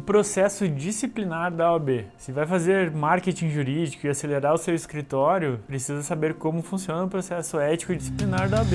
processo disciplinar da OAB. Se vai fazer marketing jurídico e acelerar o seu escritório, precisa saber como funciona o processo ético e disciplinar da OAB.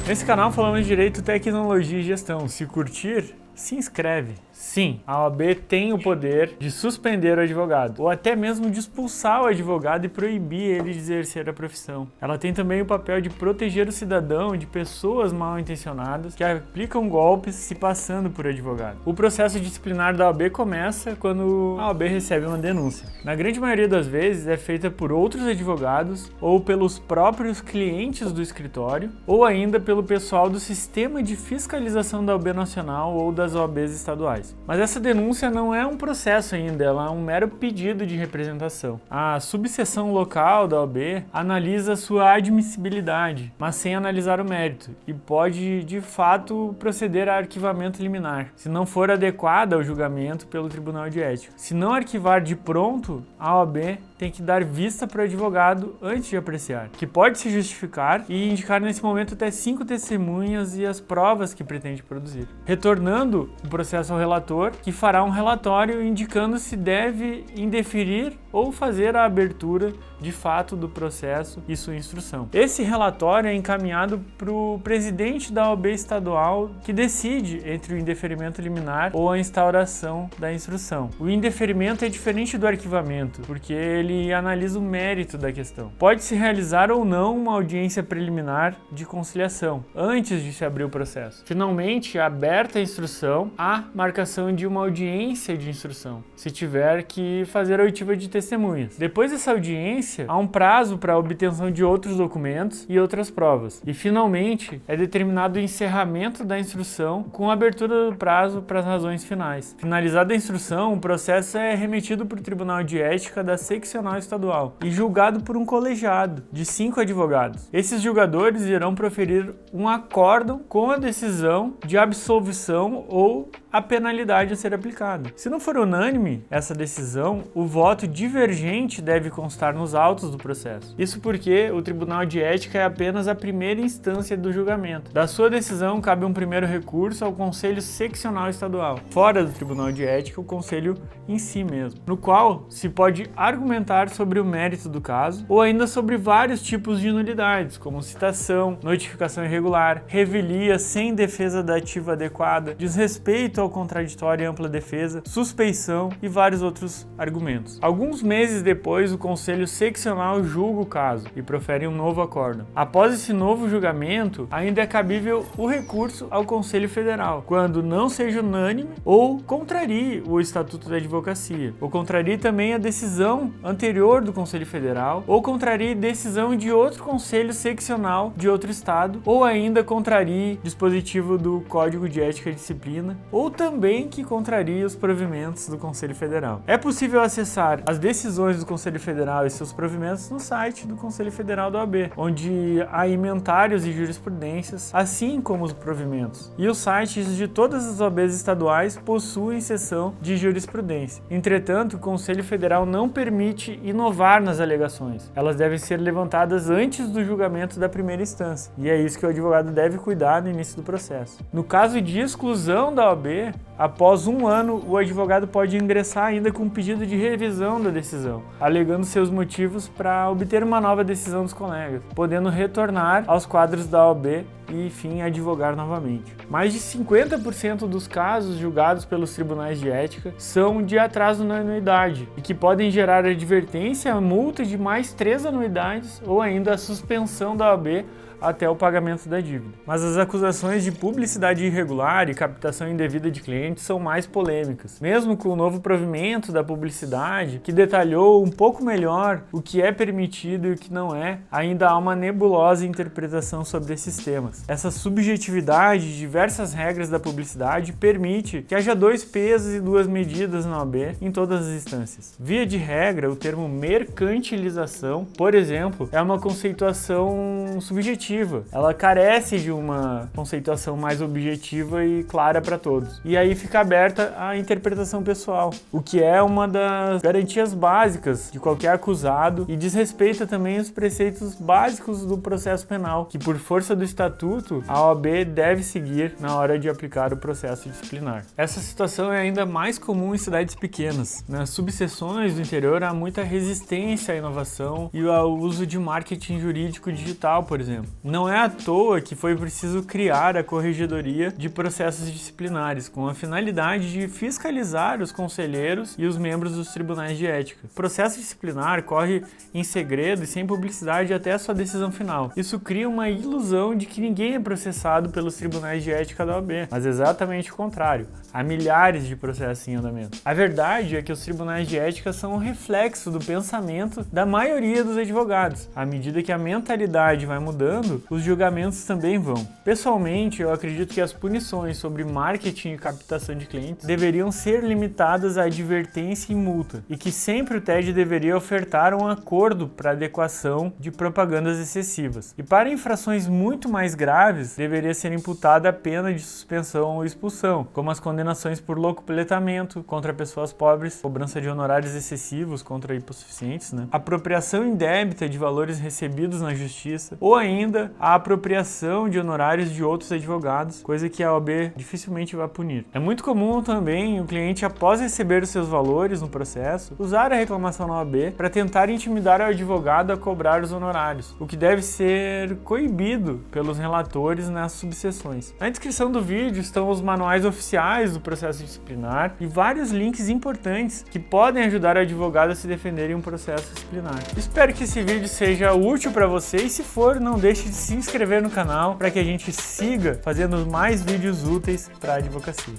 Nesse canal falamos de direito, tecnologia e gestão. Se curtir, se inscreve. Sim, a OAB tem o poder de suspender o advogado, ou até mesmo de expulsar o advogado e proibir ele de exercer a profissão. Ela tem também o papel de proteger o cidadão de pessoas mal intencionadas que aplicam golpes se passando por advogado. O processo disciplinar da OAB começa quando a OAB recebe uma denúncia. Na grande maioria das vezes é feita por outros advogados ou pelos próprios clientes do escritório, ou ainda pelo pessoal do sistema de fiscalização da OAB nacional ou das OABs estaduais. Mas essa denúncia não é um processo ainda, ela é um mero pedido de representação. A subseção local da OAB analisa sua admissibilidade, mas sem analisar o mérito, e pode de fato proceder a arquivamento liminar, se não for adequada ao julgamento pelo Tribunal de Ética. Se não arquivar de pronto, a OAB tem que dar vista para o advogado antes de apreciar, que pode se justificar e indicar nesse momento até 5 testemunhas e as provas que pretende produzir. Retornando o processo ao relator, que fará um relatório indicando se deve indeferir ou fazer a abertura de fato do processo e sua instrução. Esse relatório é encaminhado para o presidente da OAB estadual, que decide entre o indeferimento liminar ou a instauração da instrução. O indeferimento é diferente do arquivamento, porque ele analisa o mérito da questão. Pode-se realizar ou não uma audiência preliminar de conciliação, antes de se abrir o processo. Finalmente, aberta a instrução, há marcação de uma audiência de instrução, se tiver que fazer a oitiva de testemunhas. Depois dessa audiência, há um prazo para a obtenção de outros documentos e outras provas. E, finalmente, é determinado o encerramento da instrução com a abertura do prazo para as razões finais. Finalizada a instrução, o processo é remetido para o Tribunal de Ética da Seccional Estadual e julgado por um colegiado de 5 advogados. Esses julgadores irão proferir um acórdão com a decisão de absolvição ou a penalidade a ser aplicada. Se não for unânime essa decisão, o voto divergente deve constar nos autos do processo. Isso porque o Tribunal de Ética é apenas a primeira instância do julgamento. Da sua decisão, cabe um primeiro recurso ao Conselho Seccional Estadual, fora do Tribunal de Ética, o Conselho em si mesmo, no qual se pode argumentar sobre o mérito do caso ou ainda sobre vários tipos de nulidades, como citação, notificação irregular, revelia sem defesa dativa adequada, desrespeito ao contraditório e ampla defesa, suspeição e vários outros argumentos. Alguns meses depois, o Conselho Seccional julga o caso e profere um novo acórdão. Após esse novo julgamento, ainda é cabível o recurso ao Conselho Federal, quando não seja unânime ou contrarie o Estatuto da Advocacia, ou contrarie também a decisão anterior do Conselho Federal, ou contrarie decisão de outro Conselho Seccional de outro Estado, ou ainda contrarie dispositivo do Código de Ética e Disciplina, ou também que contraria os provimentos do Conselho Federal. É possível acessar as decisões do Conselho Federal e seus provimentos no site do Conselho Federal da OAB, onde há inventários e jurisprudências, assim como os provimentos. E os sites de todas as OABs estaduais possuem seção de jurisprudência. Entretanto, o Conselho Federal não permite inovar nas alegações. Elas devem ser levantadas antes do julgamento da primeira instância. E é isso que o advogado deve cuidar no início do processo. No caso de exclusão da OAB, após 1 ano, o advogado pode ingressar ainda com um pedido de revisão da decisão, alegando seus motivos para obter uma nova decisão dos colegas, podendo retornar aos quadros da OAB e, enfim, advogar novamente. Mais de 50% dos casos julgados pelos tribunais de ética são de atraso na anuidade e que podem gerar advertência, multa de mais 3 anuidades ou ainda a suspensão da OAB até o pagamento da dívida. Mas as acusações de publicidade irregular e captação indevida de clientes são mais polêmicas. Mesmo com o novo provimento da publicidade, que detalhou um pouco melhor o que é permitido e o que não é, ainda há uma nebulosa interpretação sobre esses temas. Essa subjetividade de diversas regras da publicidade permite que haja 2 pesos e 2 medidas na OAB em todas as instâncias. Via de regra, o termo mercantilização, por exemplo, é uma conceituação subjetiva subjetiva. Ela carece de uma conceituação mais objetiva e clara para todos. E aí fica aberta a interpretação pessoal, o que é uma das garantias básicas de qualquer acusado e desrespeita também os preceitos básicos do processo penal, que por força do estatuto a OAB deve seguir na hora de aplicar o processo disciplinar. Essa situação é ainda mais comum em cidades pequenas. Nas subseções do interior há muita resistência à inovação e ao uso de marketing jurídico digital, por exemplo. Não é à toa que foi preciso criar a Corregedoria de Processos Disciplinares, com a finalidade de fiscalizar os conselheiros e os membros dos tribunais de ética. O processo disciplinar corre em segredo e sem publicidade até a sua decisão final. Isso cria uma ilusão de que ninguém é processado pelos tribunais de ética da OAB, mas exatamente o contrário. Há milhares de processos em andamento. A verdade é que os tribunais de ética são um reflexo do pensamento da maioria dos advogados. À medida que a mentalidade vai mudando, os julgamentos também vão. Pessoalmente, eu acredito que as punições sobre marketing e captação de clientes deveriam ser limitadas à advertência e multa, e que sempre o TED deveria ofertar um acordo para adequação de propagandas excessivas. E para infrações muito mais graves, deveria ser imputada a pena de suspensão ou expulsão, como as condenações por locupletamento contra pessoas pobres, cobrança de honorários excessivos contra hipossuficientes, apropriação indébita de valores recebidos na justiça, ou ainda a apropriação de honorários de outros advogados, coisa que a OAB dificilmente vai punir. É muito comum também o cliente, após receber os seus valores no processo, usar a reclamação na OAB para tentar intimidar o advogado a cobrar os honorários, o que deve ser coibido pelos relatores nas subseções. Na descrição do vídeo estão os manuais oficiais do processo disciplinar e vários links importantes que podem ajudar o advogado a se defender em um processo disciplinar. Espero que esse vídeo seja útil para você e, se for, não deixe de se inscrever no canal para que a gente siga fazendo mais vídeos úteis para a advocacia.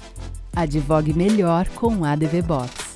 Advogue melhor com ADV Box.